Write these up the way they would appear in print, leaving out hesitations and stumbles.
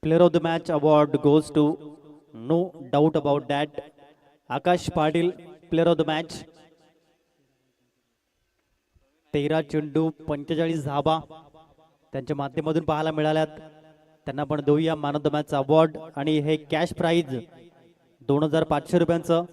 Player of the match award goes to, no doubt about that, Akash Patil, player of the match. 13 चेंडू 45 धाबा त्यांच्या माध्यमातून पाहायला मिळाल्यात. त्यांना पण देऊया man of the match award आणि हे कॅश प्राइज 2500 रुपयांचं.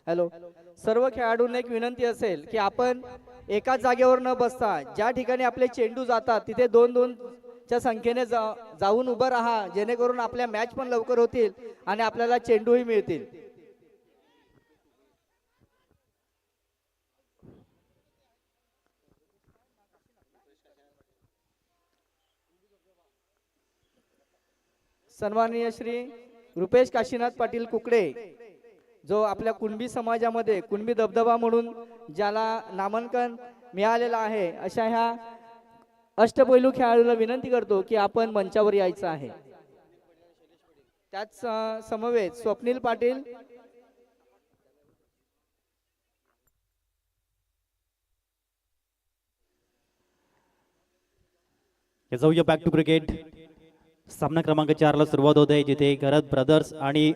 हॅलो, सर्व खेळाडूंना एक विनंती असेल की आपण एकाच जागेवर न बसता ज्या ठिकाणी आपले चेंडू जातात तिथे 2-2 च्या संख्येने जाऊन उभं राहा, जेणेकरून आपल्या मॅच पण लवकर होतील आणि आपल्याला चेंडूही मिळतील. सन्माननीय श्री रुपेश काशीनाथ पाटील कुकडे, जो आपल्या कुणबी समाजामध्ये कुणबी दबदबा म्हणून ज्याला नामांकन मिळालेलं आहे, अशा ह्या अष्टपैलू खेळाडूला विनंती करतो की आपण मंचावर यायचं आहे. त्याच समवेत स्वप्नील पाटील, जाऊया बॅक टू क्रिकेट. सामना क्रमांक 4 ला सुरुवात होते, जिथे गरज ब्रदर्स आणि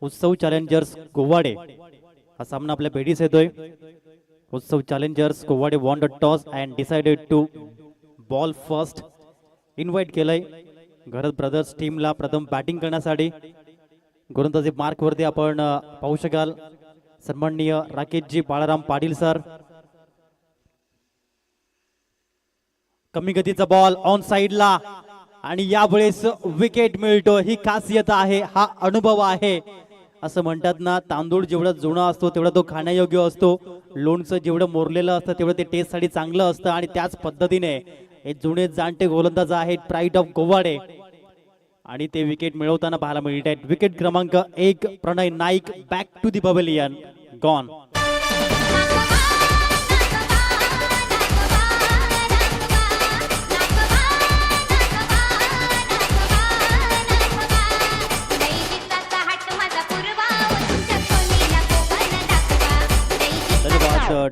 उत्सव चॅलेंजर्स कोवाडे हा सामना आपल्या भेटीस येतोय. Utsav Challengers Kowade won the toss and decided to bowl first. Invite केलंय गरज ब्रदर्स टीमला प्रथम बॅटिंग करण्यासाठी. गोलंदाजी मार्क वरती आपण पाहू शकाल सन्माननीय राकेशजी बाळाराम पाटील सर. कमी गतीचा बॉल ऑन साइडला आणि यावेळेस विकेट मिळतो. ही खासियत आहे, हा अनुभव आहे. असं म्हणतात ना, तांदूळ जेवढा जुना असतो तेवढा तो खाण्यायोग्य असतो. लोणचं जेवढं मोरलेलं असतं तेवढं ते टेस्ट साठी चांगलं असतं. आणि त्याच पद्धतीने हे जुने जाणते गोलंदाज आहेत प्राईड ऑफ गोवाडे, आणि ते विकेट मिळवताना पाहायला मिळत आहेत. विकेट क्रमांक 1 Pranay Naik, back to the pavilion, gone.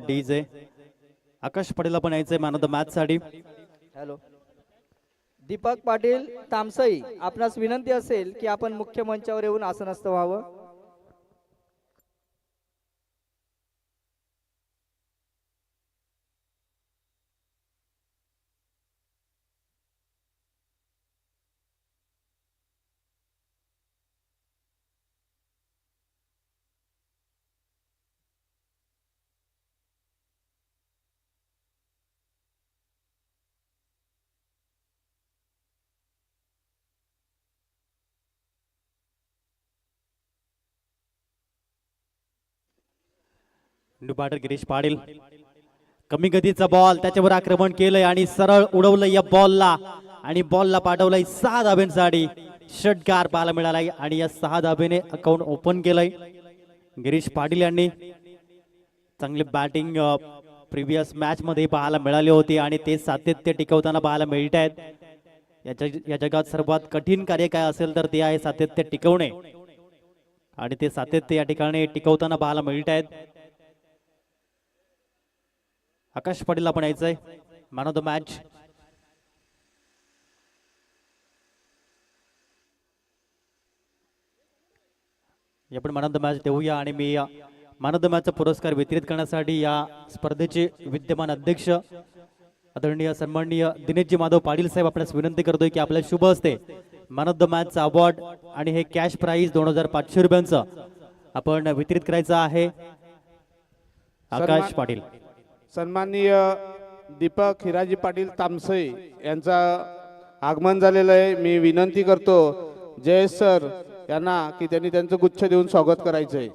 DJ Akash Patil पण यायचंय मॅन ऑफ द मॅच साठी. हॅलो, दीपक पाटील तामसई, आपणास विनंती असेल की आपण मुख्य मंचावर येऊन आसनस्थ व्हावं. बॅटर गिरीश पाटील, कमी गतीचा बॉल, त्याच्यावर आक्रमण केलंय आणि सरळ उडवलं या बॉलला, आणि बॉलला पाठवलंय 6 धाब्यांसाठी. षटकार पाहायला मिळालाय आणि या 6 धाब्याने अकाउंट ओपन केलंय. गिरीश पाटील यांनी चांगली बॅटिंग प्रिव्हियस मॅच मध्ये पाहायला मिळाली होती आणि ते सातत्य टिकवताना पाहायला मिळत आहेत. या जगात सर्वात कठीण कार्य काय असेल तर ते आहे सातत्य टिकवणे. आणि ते सातत्य या ठिकाणी टिकवताना पाहायला मिळत आहेत. आकाश पाटील आपण यायचंय मॅन ऑफ द मॅच. आपण मॅन ऑफ द मॅच देऊया आणि मी मॅन ऑफ द मॅचचा पुरस्कार वितरित करण्यासाठी या स्पर्धेचे विद्यमान अध्यक्ष आदरणीय सन्माननीय दिनेशजी माधव पाटील साहेब आपल्यास विनंती करतोय की आपल्या शुभ हस्ते मॅन ऑफ द मॅचचा अवॉर्ड आणि हे कॅश प्राइज 2500 रुपयांचं आपण वितरित करायचं आहे. आकाश पाटील. सन्माननीय दीपक हिराजी पाटील तामसई यांचा आगमन झालेलं आहे. मी विनंती करतो जयेश सर यांना की त्यांनी त्यांचं गुच्छ देऊन स्वागत करायचं आहे.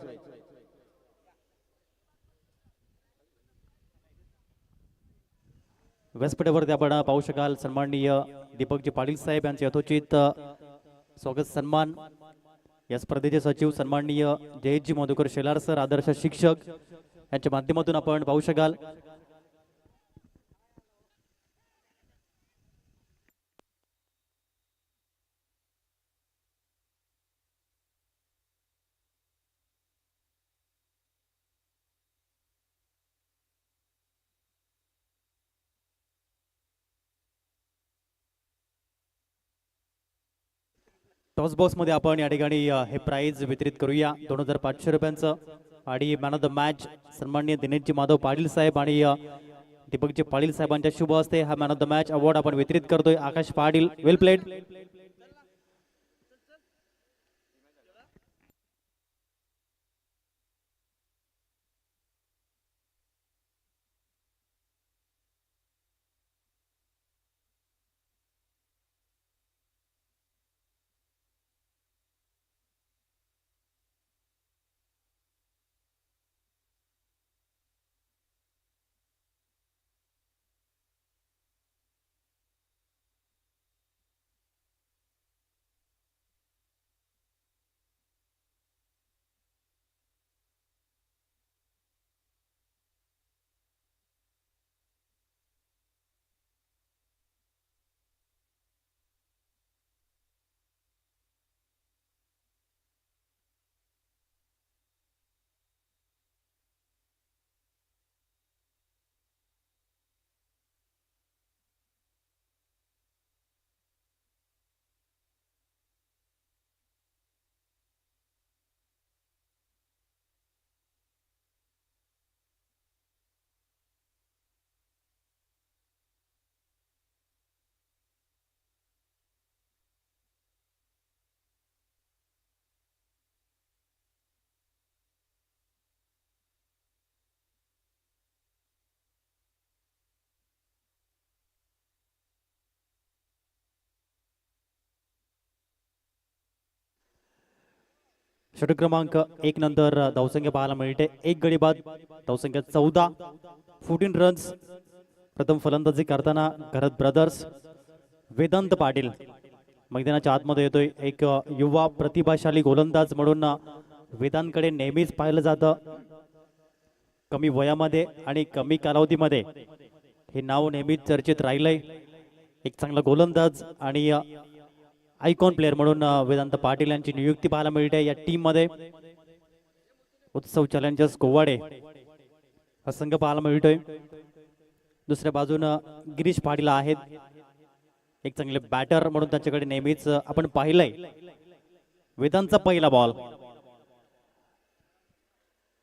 व्यासपीठावरती आपण पाहू शकाल सन्माननीय दीपकजी पाटील साहेब यांचे यथोचित स्वागत सन्मान. या स्पर्धेचे सचिव सन्माननीय जयेशजी मधुकर शेलार सर आदर्श शिक्षक यांच्या माध्यमातून आपण पाहू शकाल. टॉस बॉक्स मध्ये आपण या ठिकाणी हे प्राइज वितरित करूया 2500 रुपयांचं. आणि मॅन ऑफ द मॅच सन्माननीय दिनेशजी माधव पाटील साहेब आणि दीपकजी पाटील साहेबांच्या शुभ हस्ते हा man of the match award आपण वितरित करतोय. आकाश पाटील वेल प्लेड. षटक क्रमांक 1 नंतर धावसंख्या पाहायला मिळते. एक गडी बाद धावसंख्या 14, 14 रन्स. प्रथम फलंदाजी करताना घरत ब्रदर्स वेदांत पाटील मैदानाच्या आतमध्ये येतोय. एक युवा प्रतिभाशाली गोलंदाज म्हणून वेदांतकडे नेहमीच पाहिलं जातं. कमी वयामध्ये आणि कमी कालावधीमध्ये हे नाव नेहमीच चर्चेत राहिलंय. एक चांगला गोलंदाज आणि आयकॉन प्लेअर म्हणून वेदांत पाटील यांची नियुक्ती पाहायला मिळते या टीम मध्ये. उत्सव चॅलेंजर्स कोवाडे हा संघ पाहायला मिळतोय. दुसऱ्या बाजूनं गिरीश पाटील आहेत, एक चांगले बॅटर म्हणून त्यांच्याकडे नेहमीच आपण पाहिलंय. वेदांतचा पहिला बॉल,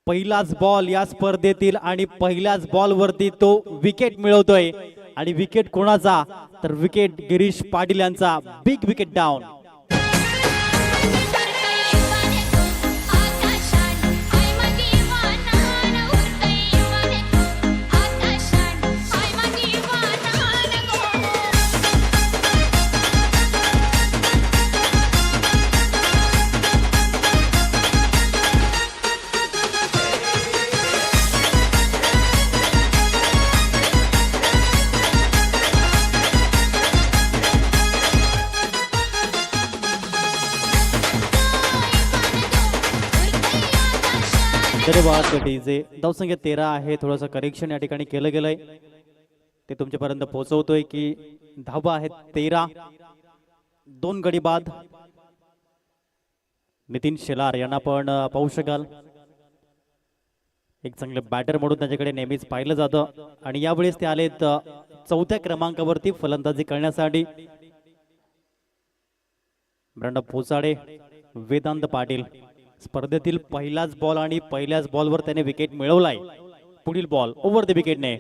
पहिलाच बॉल या स्पर्धेतील आणि पहिल्याच बॉल वरती तो विकेट मिळवतोय. आणि विकेट कोणाचा तर विकेट गिरीश पाटील यांचा. Big wicket down. धन्यवाद डीजे. धावसंख्या 13 आहे. थोडंसं करेक्शन या ठिकाणी केलं गेलंय, ते तुमच्यापर्यंत पोहोचवतोय की धावा आहेत 13, 2 गडी बाद. नितीन शेलार यांना पण पाहू शकाल. एक चांगले बॅटर म्हणून त्याच्याकडे नेहमीच पाहिलं जातं आणि यावेळेस ते आलेत चौथ्या क्रमांकावरती फलंदाजी करण्यासाठी. ब्रँड पोचाडे, वेदांत पाटील स्पर्धेतील पहिलाच बॉल आणि पहिल्याच बॉलवर त्याने विकेट मिळवलाय. पुढील बॉल ओव्हर द विकेटने.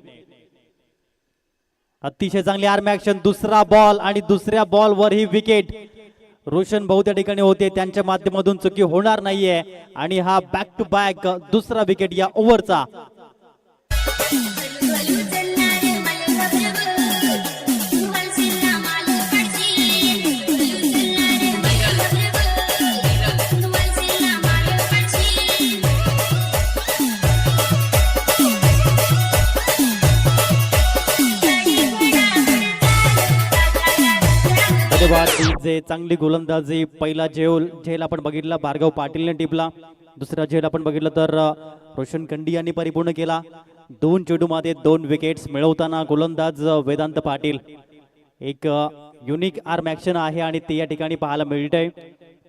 अतिशय चांगली आर्म ऍक्शन. दुसरा बॉल आणि दुसऱ्या बॉलवर ही विकेट. रोशन भाऊ त्या ठिकाणी होते, त्यांच्या माध्यमातून चुकी होणार नाहीये आणि हा बॅक टू बॅक दुसरा विकेट या ओव्हरचा. जे चांगली गोलंदाजी. पहिला झेल आपण बघितला भार्गव पाटीलने टिपला. दुसरा झेल आपण बघितलं तर रोशन कंडी यांनी परिपूर्ण केला. 2 चेंडूमध्ये 2 विकेट्स मिळवताना गोलंदाज वेदांत पाटील. एक युनिक आर्म ऍक्शन आहे आणि ते या ठिकाणी पाहायला मिळतंय.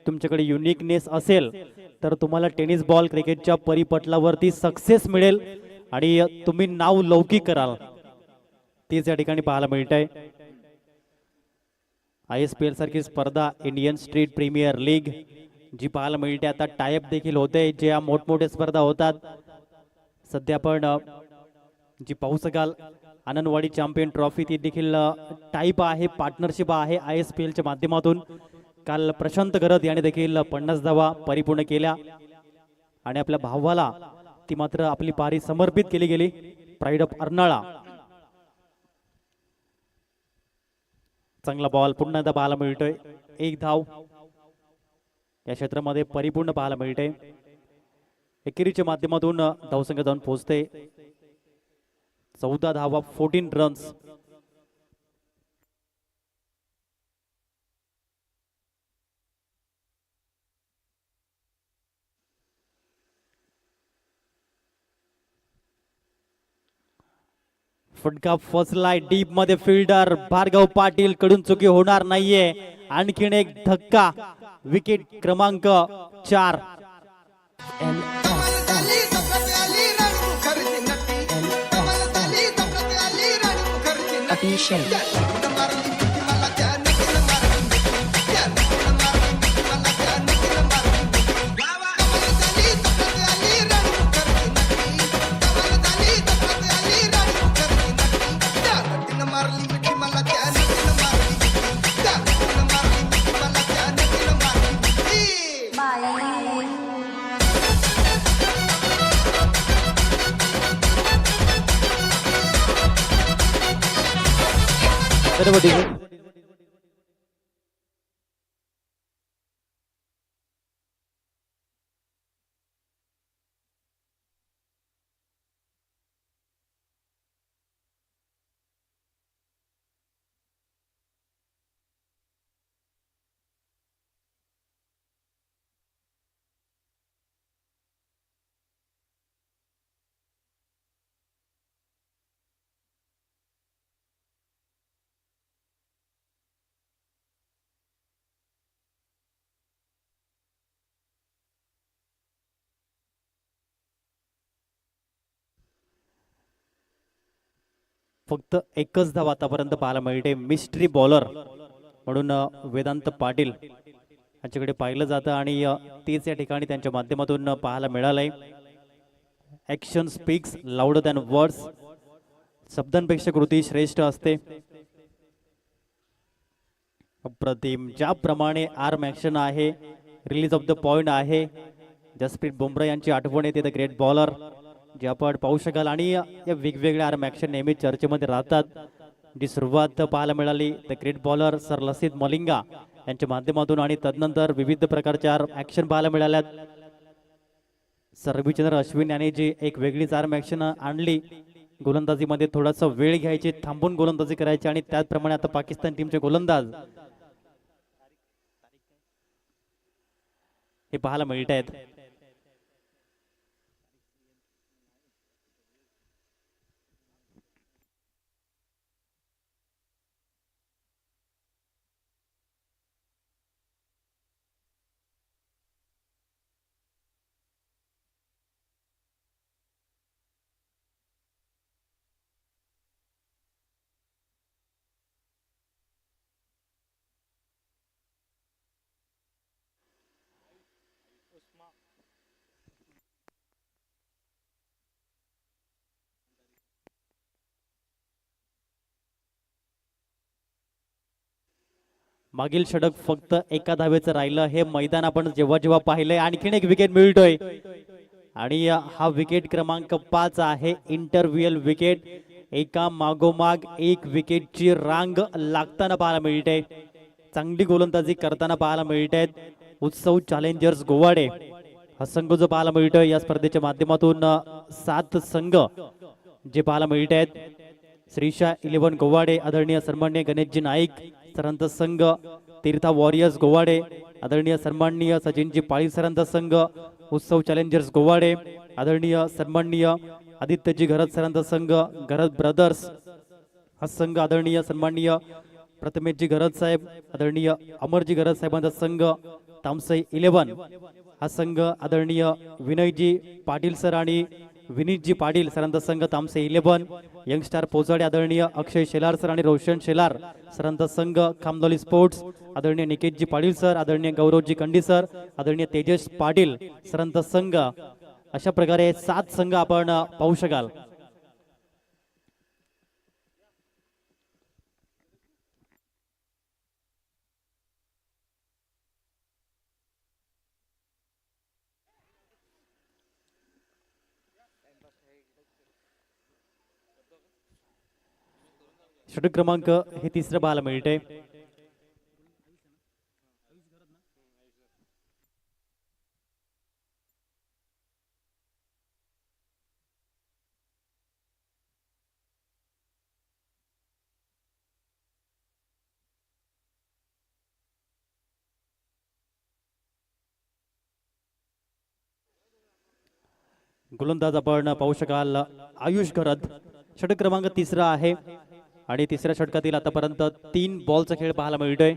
तुमच्याकडे युनिकनेस असेल तर तुम्हाला टेनिस बॉल क्रिकेटच्या परिपटलावरती सक्सेस मिळेल आणि तुम्ही नाव लौकिक कराल. तेच या ठिकाणी पाहायला मिळतंय. ISPL सारखी स्पर्धा, इंडियन स्ट्रीट प्रीमियर लीग जी पाहायला मिळते, आता टायअप देखील होते. ज्या मोठमोठ्या स्पर्धा होतात सध्या आपण जी पाहू शकाल आनंदवाडी चॅम्पियन ट्रॉफी ती देखील टाईप आहे, पार्टनरशिप आहे ISPL च्या माध्यमातून. काल प्रशांत गरत याने देखील 50 धावा परिपूर्ण केल्या आणि आपल्या भावाला ती मात्र आपली पारी समर्पित केली गेली. Pride of Arnala. चांगला बॉल पुन्हा एकदा पाहायला मिळतोय. 1 धाव या क्षेत्रामध्ये परिपूर्ण पाहायला मिळते. एकेरीच्या माध्यमातून धावसंख्या जाऊन पोहोचते 14 धावा, 14 रन्स. फटका फसलाय डीप मध्ये. फिल्डर भार्गव पाटील कडून चुकी होणार नाहीये. आणखीन एक धक्का. विकेट क्रमांक 4. फक्त एकच धाव आतापर्यंत पाहायला मिळते. मिस्ट्री बॉलर म्हणून वेदांत पाटील यांच्याकडे पाहिलं जातं आणि तेच या ठिकाणी त्यांच्या माध्यमातून पाहायला मिळालंय. Action speaks louder than words. शब्दांपेक्षा कृती श्रेष्ठ असते. अप्रतिम ज्याप्रमाणे आर्म ऍक्शन आहे, रिलीज ऑफ द पॉइंट आहे. जसप्रीत बुमराह यांची आठवण येते, द ग्रेट बॉलर जे आपण पाहू शकाल. आणि या वेगवेगळ्या आर्म ऍक्शन नेहमी चर्चेमध्ये राहतात. जी सुरुवात पाहायला मिळाली the great bowler sir Lasith Malinga यांच्या माध्यमातून आणि तदनंतर विविध प्रकारच्या आर्म ऍक्शन पाहायला मिळाल्यात. सर रविचंद्र अश्विन यांनी जी एक वेगळीच आर्म ऍक्शन आणली. गोलंदाजीमध्ये थोडासा वेळ घ्यायची, थांबून गोलंदाजी करायची आणि त्याचप्रमाणे आता पाकिस्तान टीमचे गोलंदाज हे पाहायला मिळत आहेत. मागील षटक फक्त एका धावेचं राहिलं. हे मैदान आपण जेव्हा जेव्हा पाहिलंय. आणखीन एक विकेट मिळतोय आणि हा विकेट क्रमांक 5 आहे. इंटरव्हियल विकेट. एका मागोमाग एक विकेटची रांग लागताना पाहायला मिळते. चांगली गोलंदाजी करताना पाहायला मिळते. उत्सव चॅलेंजर्स गोवाडे हा संघ जो पाहायला मिळतोय या स्पर्धेच्या माध्यमातून 7 संघ जे पाहायला मिळत आहेत. श्रीशा 11 गोवाडे आदरणीय सन्माननीय गणेशजी नाईक सरांचा संघ, तीर्था वॉरियर्स गोवाडे आदरणीय सन्माननीय सचिनजी पाळी सरांचा संघ, उत्सव चॅलेंजर्स गोवाडे आदरणीय सन्माननीय आदित्यजी घरत सरांचा संघ, घरत ब्रदर्स हा संघ आदरणीय सन्माननीय प्रथमेशजी घरत साहेब आदरणीय अमरजी घरत साहेबांचा संघ, तामसई 11 हा संघ आदरणीय विनयजी पाटील सर आणि विनीतजी पाटील सरांचा संघ तामसे 11, यंगस्टार पोचाडे आदरणीय अक्षय शेलार सर आणि रोशन शेलार सरांचा संघ, खामदोली स्पोर्ट्स आदरणीय निकेतजी पाटील सर, आदरणीय गौरवजी कंडी सर, आदरणीय तेजस पाटील सरांचा संघ. अशा प्रकारे 7 संघ आपण पाहू शकाल. षटक क्रमांक हे तिसरं पाहायला मिळते. गोलंदाज आपण पाहू शकाल आयुष घरत. षटक क्रमांक तिसरा आहे आणि तिसऱ्या षटकातील आतापर्यंत 3 बॉलचा खेळ पाहायला मिळतोय.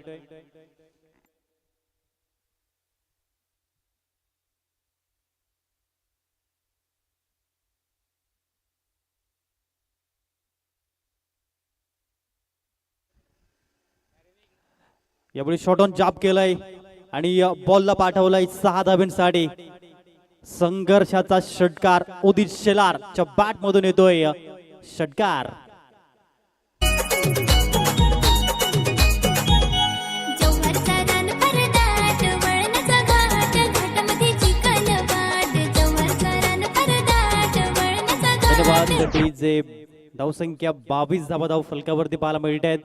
यावेळी शॉट ऑन जाब केलाय आणि बॉलला पाठवलाय 6 धाब्यांसाठी. संघर्षाचा षटकार उदित शेलारच्या बॅट मधून येतोय षटकार. जे धावसंख्या 22 धाव फलकावरती पाहायला मिळत आहेत.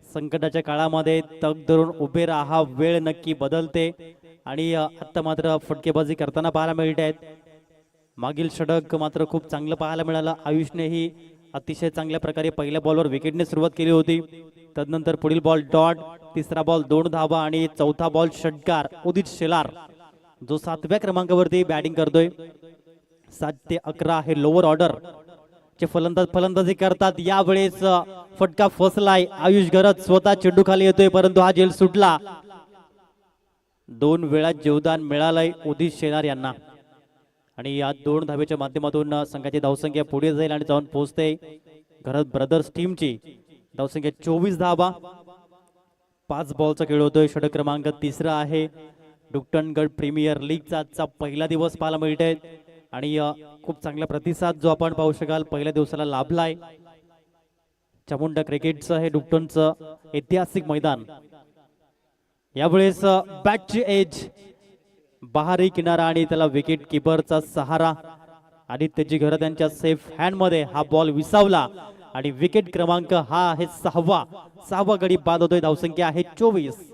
संकटाच्या काळामध्ये तग धरून उभे राहा, वेळ नक्की बदलते आणि आता मात्र फटकेबाजी करताना पाहायला मिळत आहेत. मागील षटक मात्र खूप चांगलं पाहायला मिळालं. आयुषनेही अतिशय चांगल्या प्रकारे पहिल्या बॉलवर विकेटने सुरुवात केली होती. तदनंतर पुढील बॉल डॉट, तिसरा बॉल 2 धावा आणि चौथा बॉल षटकार. उदित शेलार जो 7व्या क्रमांकावरती बॅटिंग करतोय. 7 ते 11 हे लोअर ऑर्डर चे फलंदाजी करतात. यावेळेस फटका फसलाय. आयुष घरत स्वतः चेंडू खाली येतोय परंतु हा झेल सुटला. 2 वेळा जीवदान मिळालंय उदित शेलार यांना आणि या 2 धावेच्या माध्यमातून संघाची धावसंख्या पुढे जाईल आणि जाऊन पोहोचते घरत ब्रदर्स टीमची धावसंख्या 24 धावा. 5 बॉलचा खेळ होतोय. षटक क्रमांक तिसरा आहे. डुकटनगड प्रीमियर लीगचा आजचा पहिला दिवस पाहायला मिळतोय आणि खूप चांगला प्रतिसाद जो आपण पाहू शकाल पहिल्या दिवसाला लाभलाय. चामुंडा क्रिकेटचं हे डुकटनचं ऐतिहासिक मैदान. यावेळेस बॅटची एज, बहारी किनारा आणि त्याला विकेट किपरचा सहारा. आदित्यजी घरत यांच्या सेफ हँड मध्ये हा बॉल विसावला आणि विकेट क्रमांक हा आहे 6वा गडी बाद होतोय. धावसंख्या आहे 24.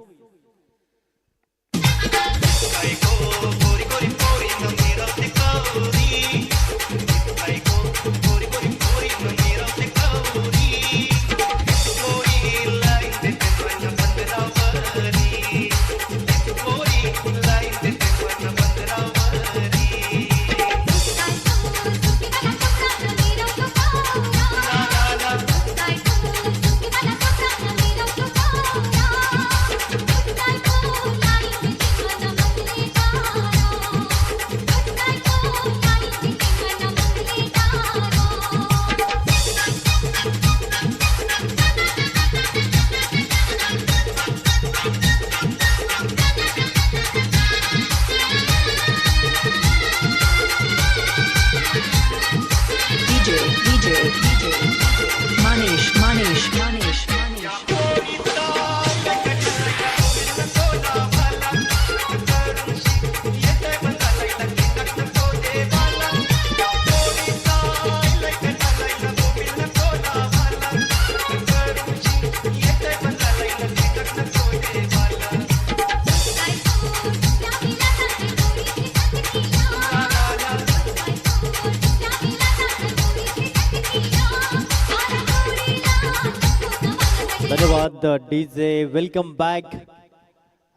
धन्यवाद डीजे. Welcome back.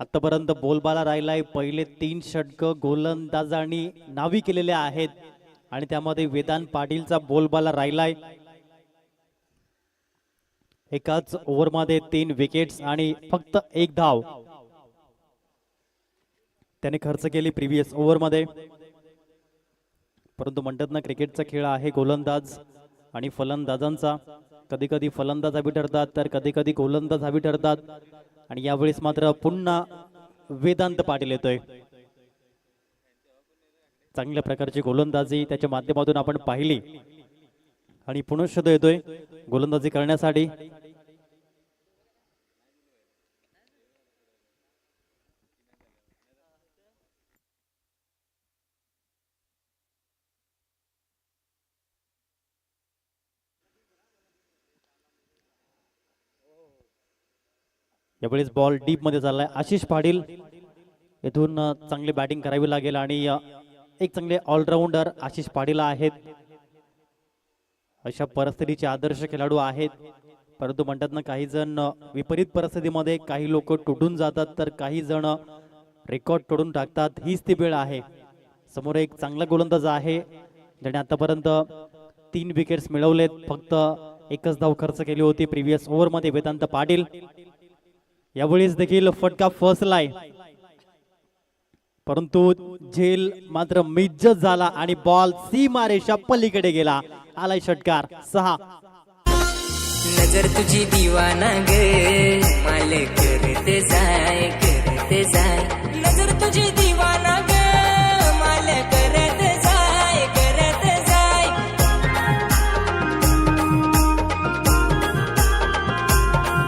आतापर्यंत बोलबाला राहिलाय. पहिले 3 षटक गोलंदाजांनी नावी केलेले आहेत आणि त्यामध्ये वेदांत पाटीलचा बोलबाला राहिलाय. एकाच ओव्हरमध्ये 3 विकेट्स आणि फक्त 1 धाव त्याने खर्च केली प्रिव्हियस ओव्हरमध्ये. परंतु म्हणतात ना, क्रिकेटचा खेळ आहे गोलंदाज आणि फलंदाजांचा. कधी कधी फलंदाज हवी ठरतात तर कधी कधी गोलंदाज हवी ठरतात आणि यावेळेस मात्र पुन्हा वेदांत पाटील येतोय. चांगल्या प्रकारची गोलंदाजी त्याच्या माध्यमातून आपण पाहिली आणि पुनश्च येतोय गोलंदाजी करण्यासाठी. यावेळेस बॉल डीप मध्ये चाललाय. आशिष पाटील येथून चांगली बॅटिंग करावी लागेल आणि एक चांगले ऑलराऊंडर आशिष पाटील आहेत. अशा परिस्थितीचे आदर्श खेळाडू आहेत. परंतु म्हणतात ना, काही जण विपरीत परिस्थितीमध्ये काही लोक तुटून जातात तर काही जण रेकॉर्ड तोडून टाकतात. हीच ती वेळ आहे. समोर एक चांगला गोलंदाज आहे ज्याने आतापर्यंत 3 विकेट्स मिळवलेत. फक्त 1च धाव खर्च केली होती प्रिव्हियस ओव्हरमध्ये वेदांत पाटील. यावेळेस देखील फटका फसलाय परंतु झेल मात्र मिज्जत झाला आणि बॉल सीमारेषा पलीकडे गेला. आलाय षटकार 6. नजर तुझी दिवाना ग माल करते जाय करते जाय. नजर तुझी दिवाना ग माल करते जाय करते जाय.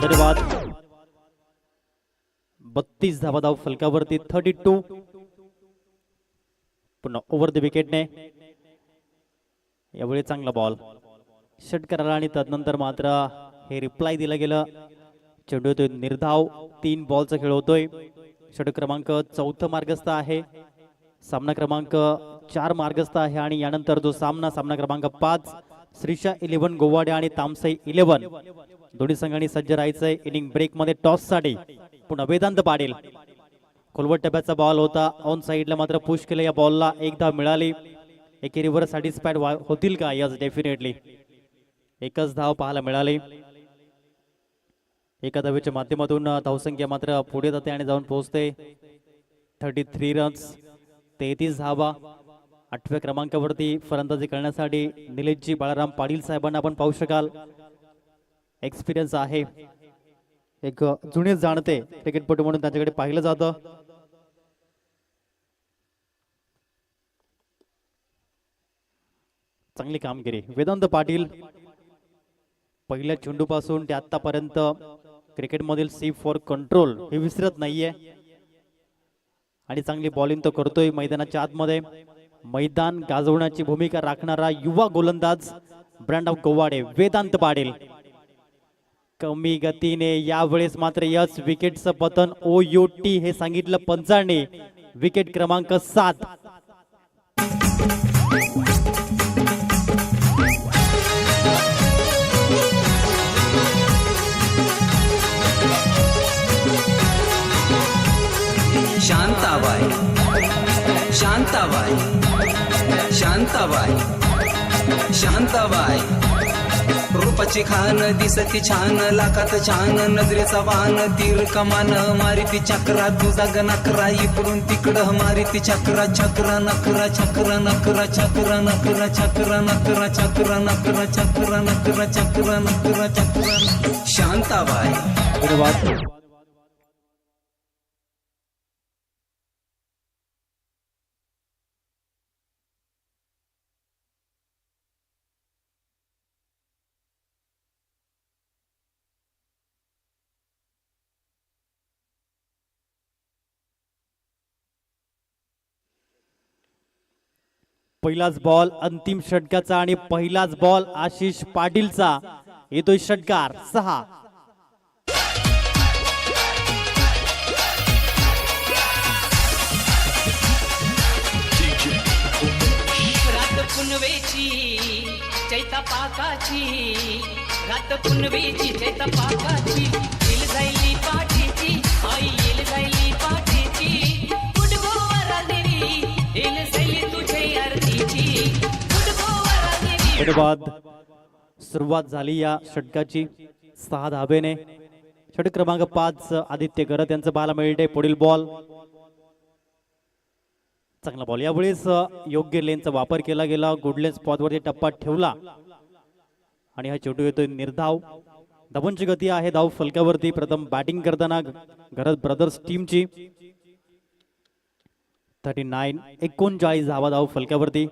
धन्यवाद. 32 धावा धाव फलकावरती. 32 पुन्हा ओव्हर द विकेटने. यावेळी चांगला बॉल षटकाराला आणि तदनंतर मात्र हे रिप्लाय दिलं गेलं. चेंडू येतोय निर्धाव. 3 बॉलचा खेळ होतोय. षटक क्रमांक 4 मार्गस्थ आहे. सामना क्रमांक 4 मार्गस्थ आहे आणि यानंतर जो सामना क्रमांक 5 श्रीशा 11 गोवाडे आणि तामसई 11 दोन्ही संघांनी सज्ज राहायचंय इनिंग ब्रेक मध्ये टॉस साठी. पुन्हा वेदांत पाटील. खोलवट टप्प्याचा बॉल होता. ऑन साइडला मात्र पुश केलं. या बॉलला 1 धाव मिळाली. एकेरीवर सॅटिस्फाईड होतील का? Yes, definitely. 1च धाव पाहायला मिळाली. एका धावेच्या माध्यमातून धावसंख्या मात्र पुढे जाते आणि जाऊन पोहोचते 33 रन्स. 33 धावा. 8व्या क्रमांकावरती फलंदाजी करण्यासाठी निलेशजी बाळाराम पाटील साहेबांना आपण पाहू शकाल. एक्सपिरियन्स आहे. एक जुने जाणते क्रिकेटपटू म्हणून त्यांच्याकडे पाहिलं जातं. चांगली कामगिरी वेदांत पाटील. पहिल्या चेंडूपासून ते आतापर्यंत क्रिकेटमधील सी फॉर कंट्रोल हे विसरत नाहीये आणि चांगली बॉलिंग तो करतोय. मैदानाच्या आतमध्ये मैदान गाजवण्याची भूमिका राखणारा युवा गोलंदाज ब्रँड ऑफ गोवाडे वेदांत पाटील. कमी गतीने यावेळेस मात्र यस विकेटचं पतन. OUT हे सांगितलं पंचांनी. विकेट क्रमांक 7. शांताबाई शांताबाई शांताबाई शांताबाई. रूपाची खान दिसती छान लाखात छान. नजरेचा वाहन तीर कमान मारिती चक्रा. तुझा गणकरा इकडून तिकडं मारिती चक्रा. चक्रा नकरा चक्रा नकरा चक्रा नकरा चक्रा नकरा चक्रा नकरा चक्रा नकरा चक्रा नकरा चक्रा. शांताबाई. धन्यवाद. पहिलाच बॉल अंतिम षटकाचा आणि पहिलाच बॉल आशिष पाटीलचा. येतोय षटकार 6. रात पुनवेची चैता पाकाची. रात पुनवेची चैता पाकाची. जायली पाठीची आई येईल जायली पाठीची फुटबॉल देवी येईल जायली तुझे आरतीची फुटबॉल देवी बाद सुरुवात झाली या षटकाची 6 धाबेने. षटक क्रमांक 5 आदित्य गरत यांचं पाहायला मिळते. पुढील बॉल चांगला बॉल, यावेळेस योग्य लेनचा वापर केला गेला. गुड लेन स्पॉट वरती टप्पा ठेवला आणि हा चेंडू येतोय निर्धाव. धावांची गती आहे धाव फलकावरती. प्रथम बॅटिंग करताना गरज ब्रदर्स टीमची 39 धावा धाव फलकावरती.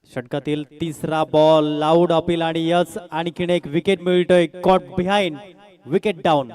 षटकातील तिसरा बॉल लाऊड अपील आणि यस आणखीन एक विकेट मिळतोय. Caught behind, wicket down.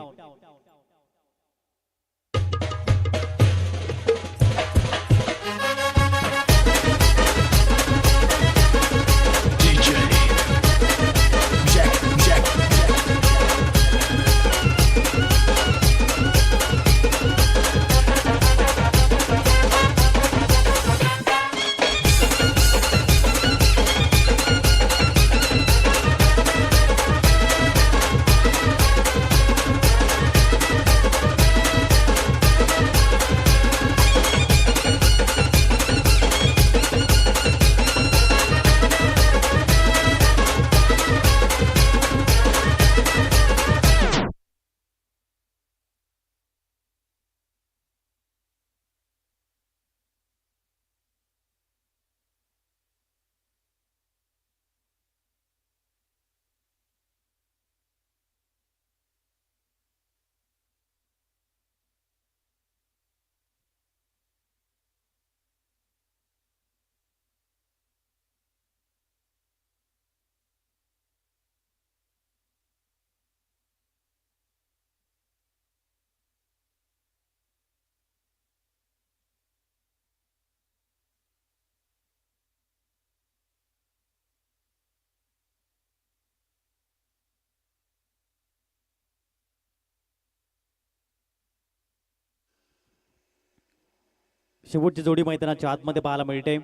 शेवटची जोडी मैदानाच्या आतमध्ये पाहायला मिळते.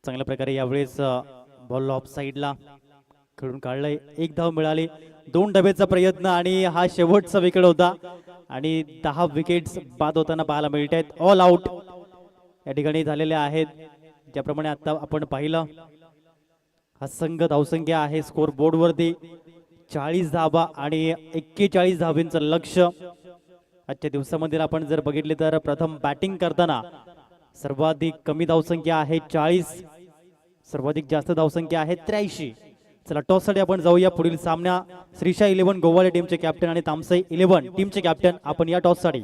चांगल्या प्रकारे यावेळेस बॉल ऑफ साइडला खेळून काढलाय. 1 धाव मिळाली. 2 डब्याचा प्रयत्न आणि हा शेवटचा विकेट होता आणि 10 विकेट्स बाद होताना पाहायला मिळत आहेत. ऑल आउट या ठिकाणी झालेले आहेत. ज्याप्रमाणे आता आपण पाहिलं हा संघ धावसंख्या आहे स्कोर बोर्ड वरती 40 धावा आणि 41 धावांचं लक्ष. आजच्या दिवसामध्ये आपण जर बघितले तर प्रथम बॅटिंग करताना सर्वाधिक कमी धावसंख्या आहे 40, सर्वाधिक जास्त धावसंख्या आहे 83. चला टॉस साठी आपण जाऊया. पुढील सामना श्रीशा 11 गोवाळे टीमचे कॅप्टन आणि तामसई 11 टीमचे कॅप्टन आपण या टॉस साठी.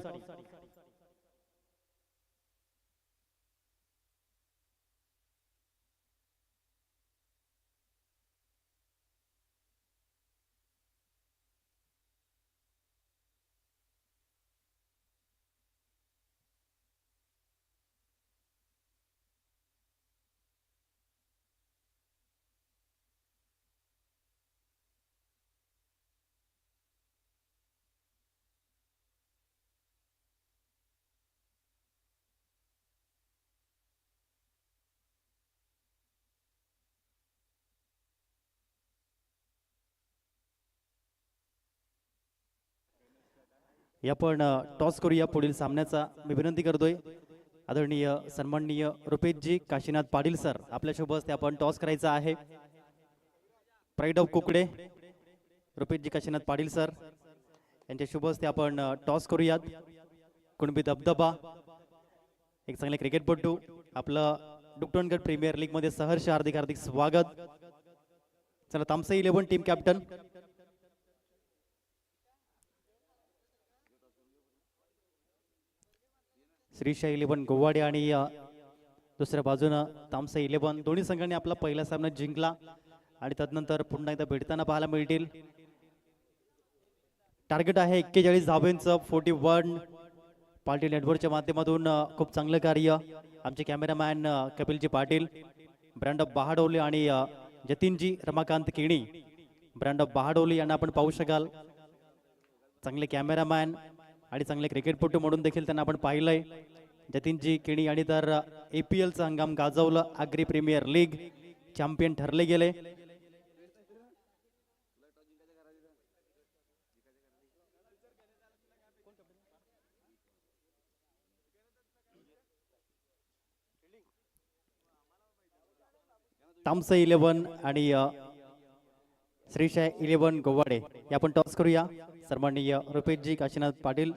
आपण टॉस करूया पुढील सामन्याचा. मी विनंती करतोय आदरणीय सन्माननीय रुपेशजी काशीनाथ पाटील सर आपल्यासोबत आपण टॉस करायचा आहे. Pride of Kukade Rupeshji Kashinath Patil sir यांच्या शुभ हस्ते आपण टॉस करूयात. कुणबी दबदबा एक चांगले क्रिकेटपटू आपलं डुकटोनगड प्रीमियर लीग मध्ये सहर्ष हार्दिक हार्दिक स्वागत. चला तामसई 11 टीम कॅप्टन श्रीशा 11 गोवाडे आणि दुसऱ्या बाजूनं तामसई 11 दोन्ही संघांनी आपला पहिला सामना जिंकला आणि त्यानंतर पुन्हा एकदा भेटताना पाहायला मिळतील. टार्गेट आहे 41 धावांचं 41. पार्टी नेटवर्कच्या माध्यमातून खूप चांगलं कार्य आमचे cameraman Kapilji Patil, brand of Bahadoli आणि जतीनजी रमाकांत केणी, ब्रँड ऑफ बहाडोली यांना आपण पाहू शकाल. चांगले कॅमेरामॅन आणि चांगले क्रिकेटपटू म्हणून देखील त्यांना आपण पाहिलंय. जतीनजी केणी आणि तर APLचा हंगाम गाजवलं. आग्री प्रीमियर लीग चॅम्पियन ठरले गेले. तामसई 11 आणि श्रीशाय 11 गोवाडे हे आपण टॉस करूया. सन्माननीय रुपेशजी काशीनाथ पाटील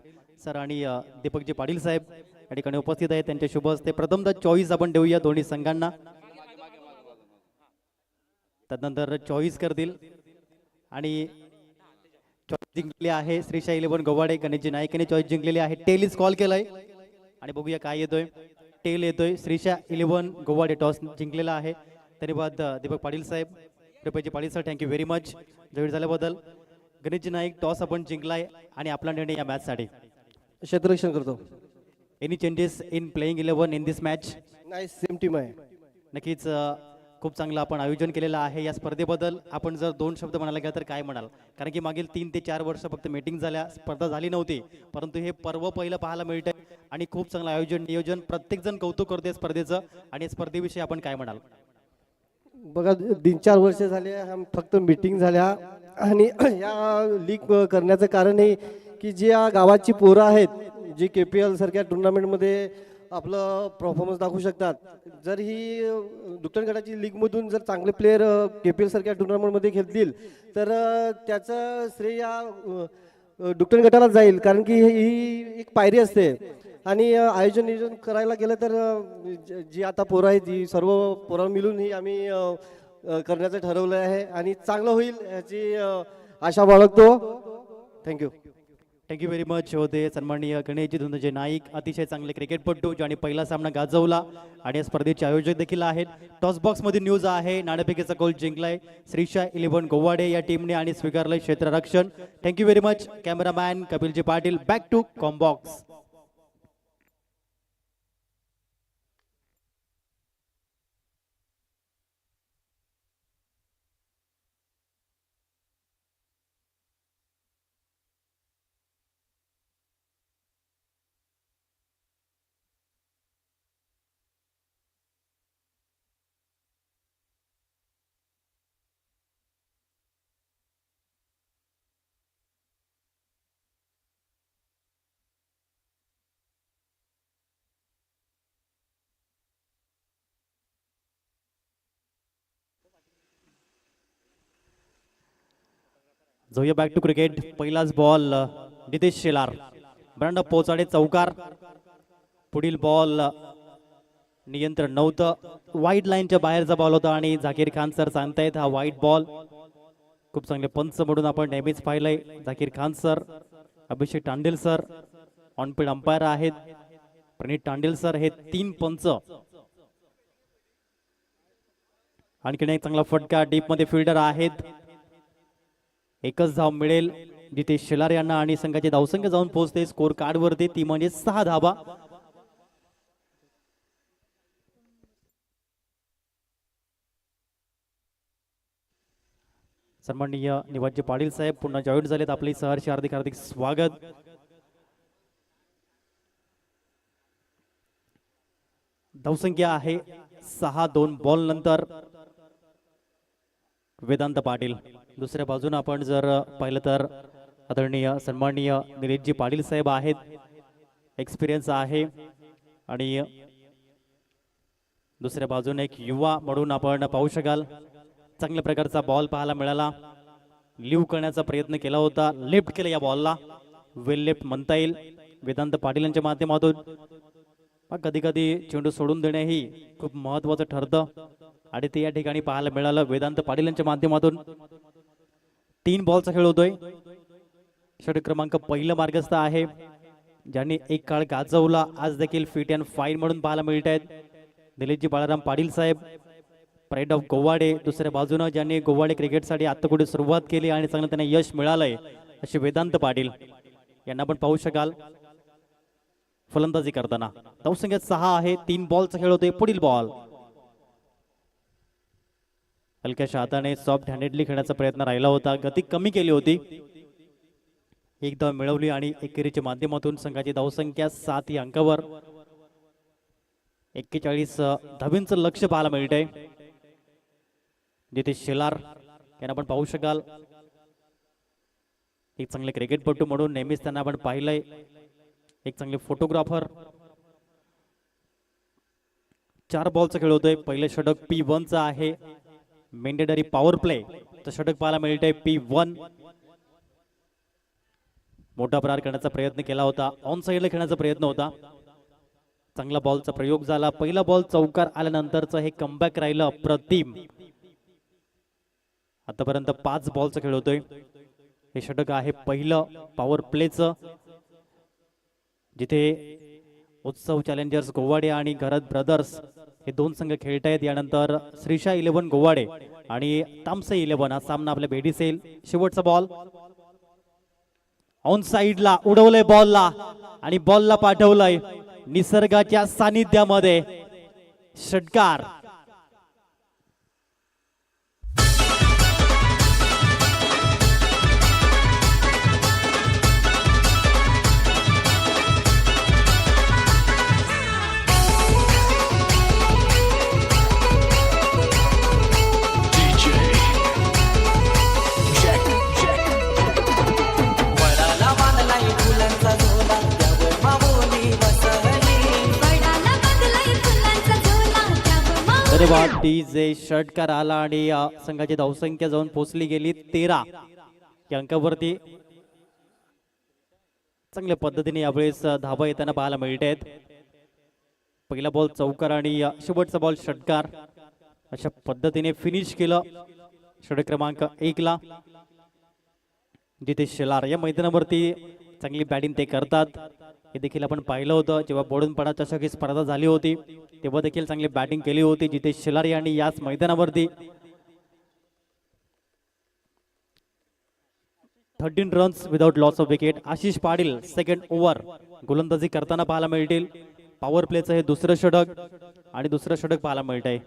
सर आणि दीपकजी पाटील साहेब या ठिकाणी उपस्थित आहेत. त्यांचे शुभ हस्ते प्रथमतः चॉईस आपण देऊया दोन्ही संघांना. त्यानंतर चॉईस करतील आणि चॉईस जिंकली आहे श्रीशाय 11 गोवाडे. गणेशजी नाईक चॉईस जिंकलेली आहे. टेल इज कॉल केलाय आणि बघूया काय येतोय. टेल येतोय. श्रीशाय 11 गोवाडे टॉस जिंकलेला आहे. धन्यवाद दीपक पाटील साहेब, Rupeshji Patil sir, thank you very much join झाल्याबद्दल. गणेशजी नाईक टॉस आपण जिंकलाय आणि आपला निर्णय या मॅच साठी. क्षेत्ररक्षण करतो. Any changes in playing 11 in this match? नाही, सेम टीम आहे. नक्कीच खूप चांगलं आपण आयोजन केलेलं आहे. या स्पर्धेबद्दल आपण जर 2 शब्द म्हणायला गेला तर काय म्हणाल? कारण की मागील 3 ते 4 वर्ष फक्त मीटिंग झाल्या, स्पर्धा झाली नव्हती, परंतु हे पर्व पहिलं पाहायला मिळतंय आणि खूप चांगलं आयोजन नियोजन प्रत्येक जण कौतुक करते स्पर्धेचं. आणि स्पर्धेविषयी आपण काय म्हणाल? बघा, 3-4 वर्ष झाले फक्त मीटिंग झाल्या आणि या लीग करण्याचं कारण आहे की जी या गावाची पोरं आहेत जी KPL सारख्या टुर्नामेंटमध्ये आपलं परफॉर्मन्स दाखवू शकतात. जर ही दुट्टण गटाची लीगमधून जर चांगले प्लेयर KPL सारख्या टुर्नामेंटमध्ये खेळतील तर त्याचं श्रेय या दुट्टण गटाला जाईल. कारण की ही एक पायरी असते आणि आयोजन नियोजन करायला गेलं तर जी आता पोरं आहेत जी सर्व पोरं मिळून ही आम्ही करण्याचं ठरवलं आहे आणि चांगलं होईल याची आशा बाळगतो. थँक्यू. Thank you very much. होते सन्माननीय गणेशजी धुंदजे नाईक, अतिशय चांगले क्रिकेटपटू ज्यांनी पहिला सामना गाजवला आणि या स्पर्धेचे आयोजक देखील आहेत. टॉस बॉक्स मध्ये न्यूज आहे, नाणेफेकीचा गोल जिंकलाय श्रीशाय 11 गोवाडे या टीमने आणि स्वीकारलंय क्षेत्ररक्षण. Thank you very much. Cameraman Kapilji Patil, back to combox. जाऊया बॅक टू क्रिकेट. पहिलाच बॉल नितेश शेलार, ब्रँड पोचाडे चौकार. पुढील बॉल नियंत्रण नव्हतं, वाईट लाईनच्या बाहेरचा बॉल होता आणि झाकीर खान सर सांगतायत हा वाईट बॉल. खूप चांगले पंच म्हणून आपण नेहमीच पाहिलंय. झाकीर खान सर, अभिषेक टांडेल सर ऑनफिल्ड अंपायर आहेत. प्रणित टांडेल सर हे 3 पंच. आणखीन एक चांगला फटका, डीप मध्ये फिल्डर आहेत. एकच धाव मिळेल जिथे शेलार यांना आणि संघाचे धावसंख्या जाऊन पोहोचते स्कोर कार्ड वरती, ती म्हणजे 6 धावा. सन्माननीय निवाजी पाटील साहेब पुन्हा जॉईन झालेत, आपले सहर्ष हार्दिक हार्दिक स्वागत. धावसंख्या आहे 6-2 बॉल नंतर. वेदांत पाटील दुसऱ्या बाजूने आपण जर पाहिलं तर आदरणीय सन्माननीय निलेशजी पाटील साहेब आहेत, एक्सपिरियन्स आहे. आणि दुसऱ्या बाजूने एक युवा म्हणून आपण पाहू शकाल. चांगल्या प्रकारचा बॉल पाहायला मिळाला, लिव्ह करण्याचा प्रयत्न केला होता, लेफ्ट केला या बॉलला, वेल लेफ्ट म्हणता येईल वेदांत पाटील यांच्या माध्यमातून. कधी कधी चेंडू सोडून देणे ही खूप महत्वाचं ठरतं आणि ते या ठिकाणी पाहायला मिळालं वेदांत पाटील यांच्या माध्यमातून. 3 बॉलचा खेळ होतोय. षटक क्रमांक पहिलं मार्गस्थ आहे, ज्यांनी एक काळ गाजवला, आज देखील फिट अँड फाईन म्हणून पाहायला मिळत आहेत. दिलीपजी बाळाराम पाटील साहेब, प्राईड ऑफ गोवाडे. दुसऱ्या बाजूनं ज्यांनी गोवाडे क्रिकेटसाठी आता कुठे सुरुवात केली आणि चांगलं त्यांना यश मिळालंय असे वेदांत पाटील यांना आपण पाहू शकाल फलंदाजी करताना. धावसंख्या 6 आहे, 3 बॉलचा खेळ होतोय. पुढील बॉल हलक्याशा हाताने सॉफ्ट हँडेडली खेळण्याचा प्रयत्न राहिला होता, गती कमी केली होती, एक धाव मिळवली आणि एकेरीच्या माध्यमातून संघाची धावसंख्या 7 या अंकावर. 41 धावींचं लक्ष पाहायला मिळतंय. जिथे शेलार यांना आपण पाहू शकाल. एक चांगले क्रिकेटपटू म्हणून नेहमीच त्यांना आपण पाहिलंय. एक चांगले फोटोग्राफर. 4 बॉलचा खेळ होतोय. पहिले षटक P1 चा आहे. मेंडेटरी पॉवर प्ले तर षटक पाहायला मिळतंय P1. मोठा प्रहार करण्याचा प्रयत्न केला होता. ऑन साइडला खेळण्याचा प्रयत्न होता. चांगला बॉलचा प्रयोग झाला. पहिला बॉल चौकार आल्यानंतरचं हे कमबॅक राहिलं अप्रतिम. आतापर्यंत 5 बॉलचा खेळ होतोय. हे षटक आहे पहिलं पॉवर प्लेचं, जिथे उत्सव चॅलेंजर्स गोवाडे आणि घरत ब्रदर्स हे 2 संघ खेळतायत. यानंतर श्रीशा 11 गोवाडे आणि तामसे 11 हा सामना आपल्या भेटीस येईल. शेवटचा बॉल ऑन साइडला उडवलंय बॉलला आणि बॉलला पाठवलंय निसर्गाच्या सानिध्यामध्ये. षटकार. वडाला बांधलाय फुलांचा झोला त्यावर माऊली बसली. वडाला बांधलाय फुलांचा झोला त्यावर माऊली. अरे वा, जे षटकार आला आणि संघाची धावसंख्या जाऊन पोहोचली गेली 13 या अंकावरती. चांगल्या पद्धतीने यावेळेस धाबा येताना पाहायला मिळत आहेत. पहिला बॉल चौकार आणि शेवटचा बॉल षटकार. अशा पद्धतीने फिनिश केलं षटक क्रमांक 1 ला. जिथे शेलार या मैदानावरती चांगली बॅटिंग ते करतात. हे देखील आपण पाहिलं होतं जेव्हा बोडूनपणा चषक स्पर्धा झाली होती तेव्हा देखील चांगली बॅटिंग केली होती. जिथे शेलार यांनी याच मैदानावरती 13 runs without loss of wicket. Ashish Patil second over गोलंदाजी करताना पाहायला मिळतील. पॉवर प्लेचं हे दुसरं षटक आणि दुसरं षटक पाहायला मिळत आहे.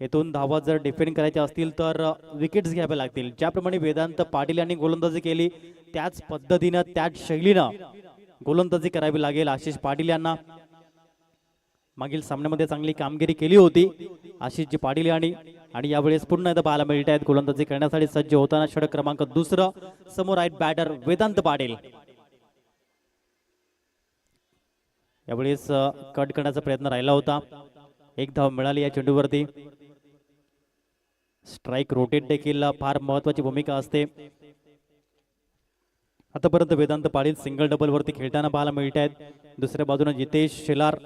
येथून धावा जर डिफेंड करायच्या असतील तर विकेट्स घ्याव्या लागतील. ज्याप्रमाणे वेदांत पाटील यांनी गोलंदाजी केली त्याच पद्धतीनं त्याच शैलीनं गोलंदाजी करावी लागेल आशिष पाटील यांना. मागील सामन्यामध्ये चांगली कामगिरी केली होती आशिषजी पाटील यांनी आणि यावेळेस पुन्हा एकदा पाहायला मिळत आहेत गोलंदाजी करण्यासाठी सज्ज होताना. षटक क्रमांक 2 समोर आहेत बॅटर वेदांत पाटील. यावेळेस कट करण्याचा प्रयत्न राहिला होता. 1 धाव मिळाली या चेंडूवरती. स्ट्राइक रोटेट देखील फार महत्वाची भूमिका असते. आतापर्यंत वेदांत पाटील सिंगल डबल वरती खेळताना पाहायला मिळत आहेत. दुसऱ्या बाजूने जितेश शेलार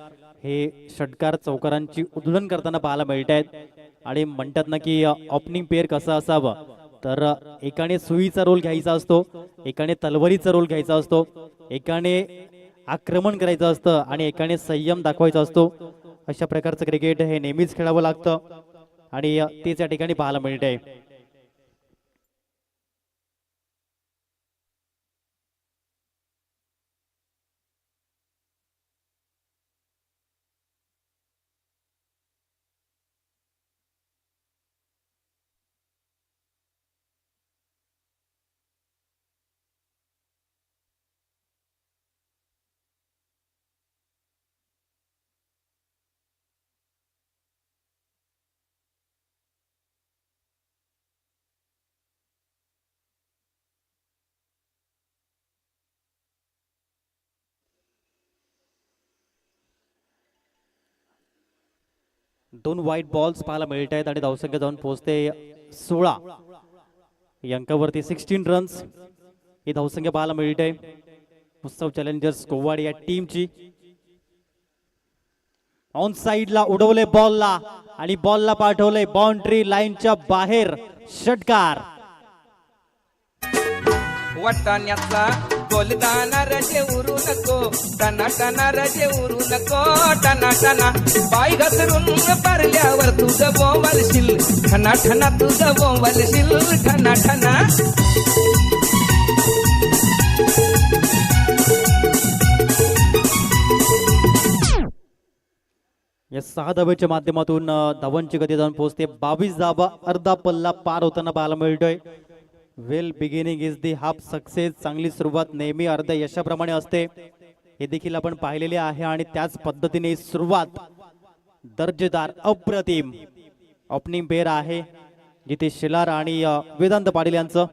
हे षटकार चौकारांची उधळण करताना पाहायला मिळत आहेत. आणि म्हणतात ना की ओपनिंग पेअर कसं असावं तर एकाने सुईचा रोल घ्यायचा असतो, एकाने तलवारीचा रोल घ्यायचा असतो, एकाने आक्रमण करायचं असतं आणि एकाने संयम दाखवायचा असतो. अशा प्रकारचं क्रिकेट हे नेहमीच खेळावं लागतं आणि तेच या ठिकाणी पाहायला मिळत आहे. दोन वाईट बॉल्स पाहायला मिळत आहेत आणि धावसंख्या जाऊन पोहोचते 16 या अंकावरती. 16 रन्स ही धावसंख्या पाहायला मिळत आहे उत्सव चॅलेंजर्स गोवाडे या टीमची. ऑन साइडला उडवले बॉलला आणि बॉलला पाठवले बाउंड्री लाईनच्या बाहेर. षटकार. वाटाण्याचा गोलदाना रजे उरू नको, टना टना रजे उरू नको, टना टना पाय घसरून पारल्यावर तुझं बोंबलशील, ठना ठना तुझं बोंबलशील, ठना ठना. या 6 धावेच्या माध्यमातून धावांची गती जाऊन पोहोचते 22 धावा. अर्धा पल्ला पार होताना पाहायला मिळतोय. Well beginning is the half success. चांगली सुरुवात नेहमी अर्ध्या यशाप्रमाणे असते हे देखील आपण पाहिलेले आहे आणि त्याच पद्धतीने सुरुवात दर्जेदार अप्रतिम ओपनिंग पेअर आहे जितेश शेलार आणि वेदांत पाटील यांचं.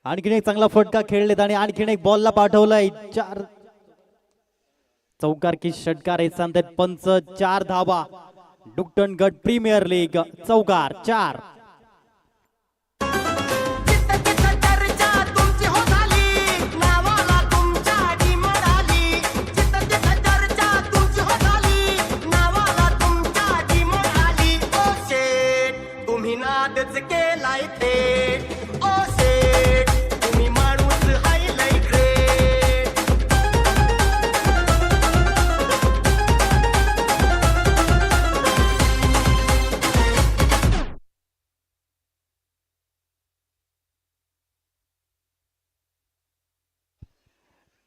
आणखीन एक चांगला फटका खेळलेत आणि आणखीन एक बॉलला पाठवलाय. 4 चौकार की षटकार हे सांगतात पंच. 4 धावा. डुकटन गट प्रीमियर लीग चौकार 4. तुम्ही नादच केलाय थेट. ओ सेठ तुम्ही माणूस हायलाइट ग्रेट.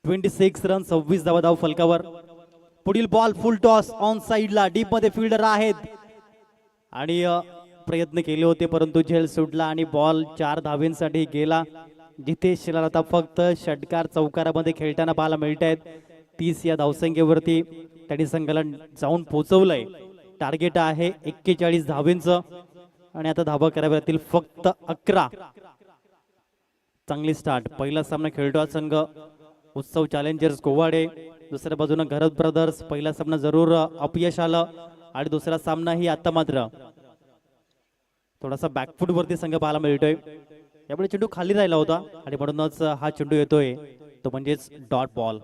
26 रन 26 धावा फलकावर. पुढील बॉल फुल टॉस ऑन साइडला. डीप मध्ये फिल्डर आहेत आणि प्रयत्न केले होते परंतु झेल सुटला आणि बॉल 4 धावेंसाठी गेला. जितेश शेलार आता फक्त षटकार चौकारामध्ये खेळताना पाहायला मिळत आहेत. 30 या धावसंख्येवरती त्यांनी संघाला जाऊन पोहोचवलंय. टार्गेट आहे 41 धावेंचं आणि आता धावा कराव्या लागतील फक्त 11. चांगली स्टार्ट. पहिला सामना खेळतो हा संघ उत्सव चॅलेंजर्स गोवाडे. दुसऱ्या बाजूने घरत ब्रदर्स. पहिला सामना जरूर अपयश आलं आणि दुसरा सामना ही आता मात्र थोडासा बॅकफूट वरती संघ पाहायला मिळतोय. यामुळे चेंडू खाली राहिला होता आणि म्हणूनच हा चेंडू येतोय तो म्हणजेच डॉट बॉल.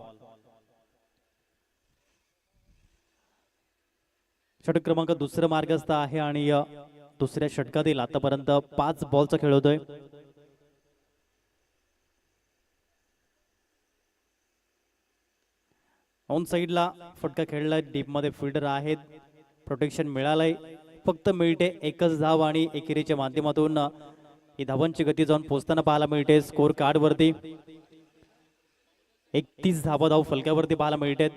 षटक क्रमांक दुसरं मार्गस्थ आहे आणि दुसऱ्या षटकातील आतापर्यंत 5 बॉलचा खेळ होतोय. ऑन साइडला फटका खेळलाय. डीप मध्ये फिल्डर आहेत. प्रोटेक्शन मिळालंय. फक्त मिळते 1च धाव आणि एकेरीच्या माध्यमातून ही धावांची गती जाऊन पोहोचताना पाहायला मिळते. स्कोर कार्ड वरती 31 धाव फलकावरती पाहायला मिळते.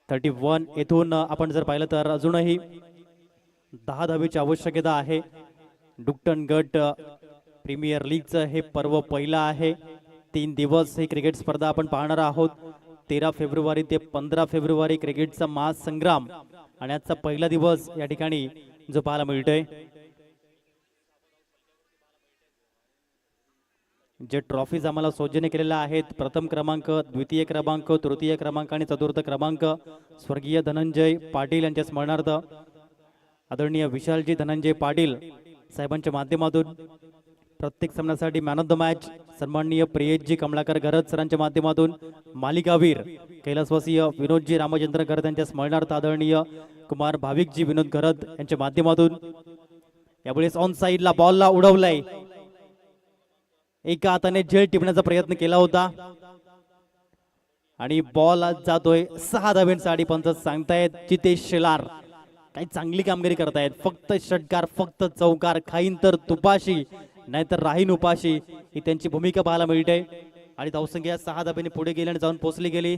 31 येथून आपण जर पाहिलं तर अजूनही 10 धावेची आवश्यकता आहे. डुकटन गट प्रीमियर लीगचं हे पर्व पहिलं आहे. 3 दिवस ही क्रिकेट स्पर्धा आपण पाहणार आहोत. 13 फेब्रुवारी ते 15 फेब्रुवारी क्रिकेटचा महासंग्राम आणि आजचा पहिला दिवस या ठिकाणी जो पाहायला मिळतोय. जे ट्रॉफीज आम्हाला सौजन्य केलेल्या आहेत. प्रथम क्रमांक, द्वितीय क्रमांक, तृतीय क्रमांक आणि चतुर्थ क्रमांक स्वर्गीय धनंजय पाटील यांच्या स्मरणार्थ आदरणीय विशालजी धनंजय पाटील साहेबांच्या माध्यमातून प्रत्येक सामन्यासाठी मॅन ऑफ द मॅच सन्माननीय प्रियेशजी कमलाकर घरत सरांच्या माध्यमातून मालिकावीर कैलासवासीय विनोदजी रामचंद्र घरत यांच्या स्मरणार्थ आदरणीय कुमार भाविकजी विनोद घरत यांच्या माध्यमातून यावेळेस ऑन साइडला बॉलला उडवलाय. एका हाताने झेल टिपण्याचा प्रयत्न केला होता आणि बॉल आज जातोय 6 धावेंसाठी. पंच सांगतायत जितेश शेलार काही चांगली कामगिरी करतायत. फक्त षटकार, फक्त चौकार, खाईन तर तुपाशी नाहीतर राहीन उपाशी ही त्यांची भूमिका पाहायला मिळते. आणि धावसंख्या 6 धाब्याने पुढे गेली आणि जाऊन पोहोचली गेली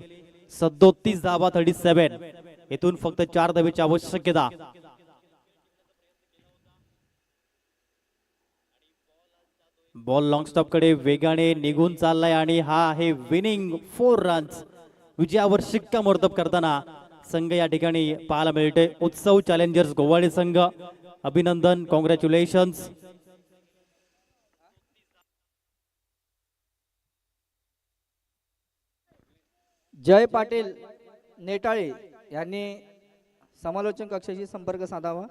37 धावा 37. येथून फक्त 4 धावेची आवश्यकता. बॉल लॉंग स्टॉप कडे वेगाने निघून चाललाय आणि हा आहे विनिंग 4 रन्स. विजयावर शिक्कामोर्तब करताना संघ या ठिकाणी पाहायला मिळते. उत्सव चॅलेंजर्स गोवाडे संघ अभिनंदन, कॉंग्रॅच्युलेशन्स. जय पाटील नेटाळे यांनी समालोचन कक्षाशी संपर्क साधावा.